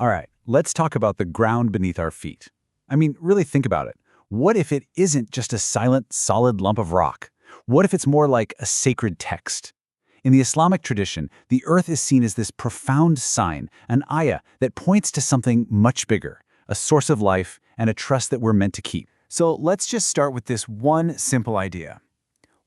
All right, let's talk about the ground beneath our feet. I mean, really think about it. What if it isn't just a silent, solid lump of rock? What if it's more like a sacred text? In the Islamic tradition, the earth is seen as this profound sign, an ayah that points to something much bigger, a source of life and a trust that we're meant to keep. So let's just start with this one simple idea.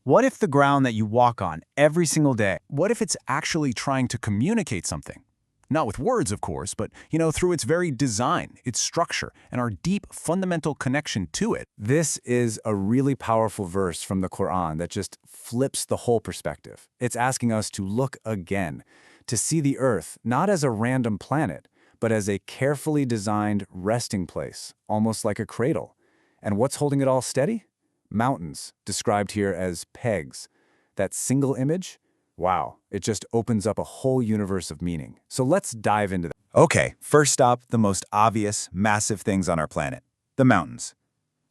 What if the ground that you walk on every single day, what if it's actually trying to communicate something? Not with words, of course, but, through its very design, its structure, and our deep fundamental connection to it. This is a really powerful verse from the Qur'an that just flips the whole perspective. It's asking us to look again, to see the earth not as a random planet, but as a carefully designed resting place, almost like a cradle. And what's holding it all steady? Mountains, described here as pegs. That single image? Wow, it just opens up a whole universe of meaning. So let's dive into that. Okay, first up, the most obvious, massive things on our planet, the mountains.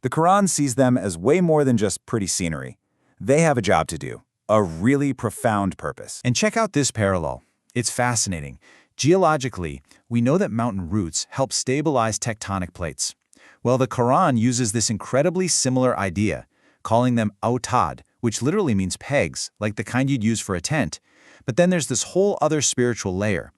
The Quran sees them as way more than just pretty scenery. They have a job to do, a really profound purpose. And check out this parallel. It's fascinating. Geologically, we know that mountain roots help stabilize tectonic plates. Well, the Quran uses this incredibly similar idea, calling them awtad, which literally means pegs, like the kind you'd use for a tent. But then there's this whole other spiritual layer.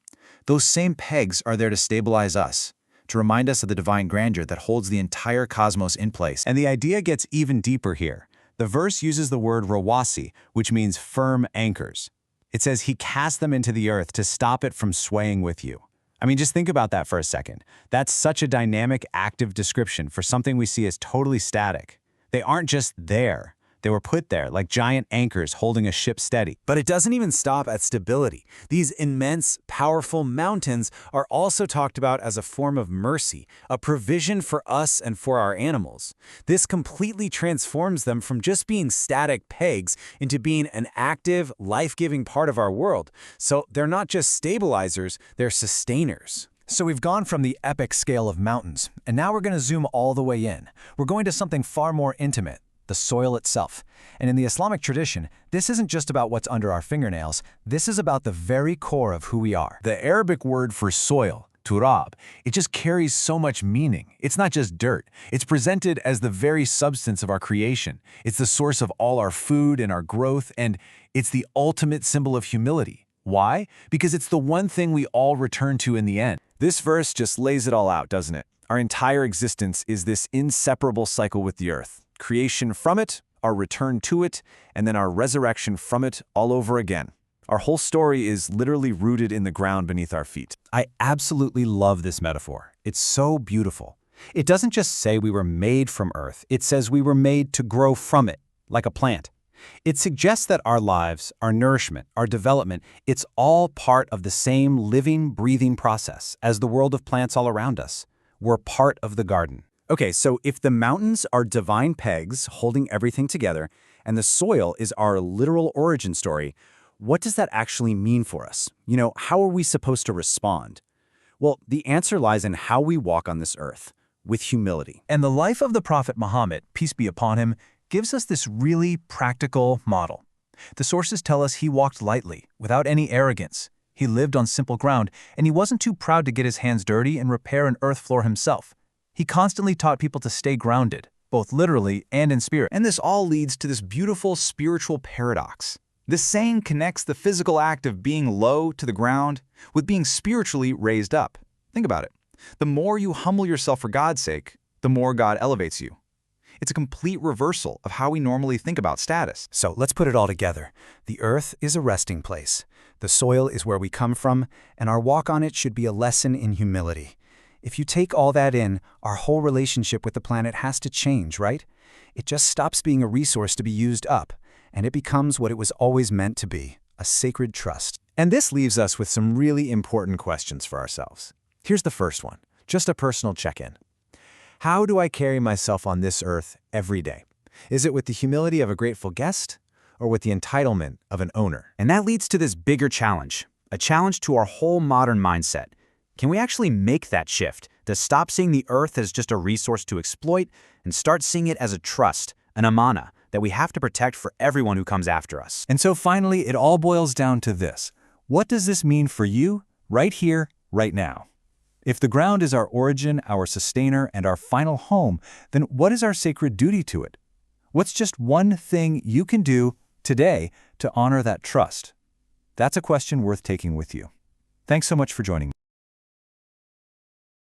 Those same pegs are there to stabilize us, to remind us of the divine grandeur that holds the entire cosmos in place. And the idea gets even deeper here. The verse uses the word rawasi, which means firm anchors. It says he cast them into the earth to stop it from swaying with you. I mean, just think about that for a second. That's such a dynamic, active description for something we see as totally static. They aren't just there. They were put there like giant anchors holding a ship steady. But it doesn't even stop at stability. These immense, powerful mountains are also talked about as a form of mercy, a provision for us and for our animals. This completely transforms them from just being static pegs into being an active, life-giving part of our world. So they're not just stabilizers, they're sustainers. So we've gone from the epic scale of mountains, and now we're going to zoom all the way in. We're going to something far more intimate, the soil itself. And in the Islamic tradition, this isn't just about what's under our fingernails, this is about the very core of who we are. The Arabic word for soil, turab, it just carries so much meaning. It's not just dirt. It's presented as the very substance of our creation. It's the source of all our food and our growth, and it's the ultimate symbol of humility. Why? Because it's the one thing we all return to in the end. This verse just lays it all out, doesn't it? Our entire existence is this inseparable cycle with the earth. Creation from it, our return to it, and then our resurrection from it all over again. Our whole story is literally rooted in the ground beneath our feet. I absolutely love this metaphor. It's so beautiful. It doesn't just say we were made from earth, it says we were made to grow from it, like a plant. It suggests that our lives, our nourishment, our development, it's all part of the same living, breathing process as the world of plants all around us. We're part of the garden. Okay, so if the mountains are divine pegs holding everything together, and the soil is our literal origin story, what does that actually mean for us? How are we supposed to respond? Well, the answer lies in how we walk on this earth, with humility. And the life of the Prophet Muhammad, peace be upon him, gives us this really practical model. The sources tell us he walked lightly, without any arrogance. He lived on simple ground, and he wasn't too proud to get his hands dirty and repair an earth floor himself. He constantly taught people to stay grounded, both literally and in spirit. And this all leads to this beautiful spiritual paradox. This saying connects the physical act of being low to the ground with being spiritually raised up. Think about it. The more you humble yourself for God's sake, the more God elevates you. It's a complete reversal of how we normally think about status. So let's put it all together. The earth is a resting place. The soil is where we come from, and our walk on it should be a lesson in humility. If you take all that in, our whole relationship with the planet has to change, right? It just stops being a resource to be used up, and it becomes what it was always meant to be, a sacred trust. And this leaves us with some really important questions for ourselves. Here's the first one, just a personal check-in. How do I carry myself on this earth every day? Is it with the humility of a grateful guest, or with the entitlement of an owner? And that leads to this bigger challenge, a challenge to our whole modern mindset. Can we actually make that shift to stop seeing the earth as just a resource to exploit and start seeing it as a trust, an amana, that we have to protect for everyone who comes after us? And so finally, it all boils down to this. What does this mean for you, right here, right now? If the ground is our origin, our sustainer, and our final home, then what is our sacred duty to it? What's just one thing you can do today to honor that trust? That's a question worth taking with you. Thanks so much for joining me.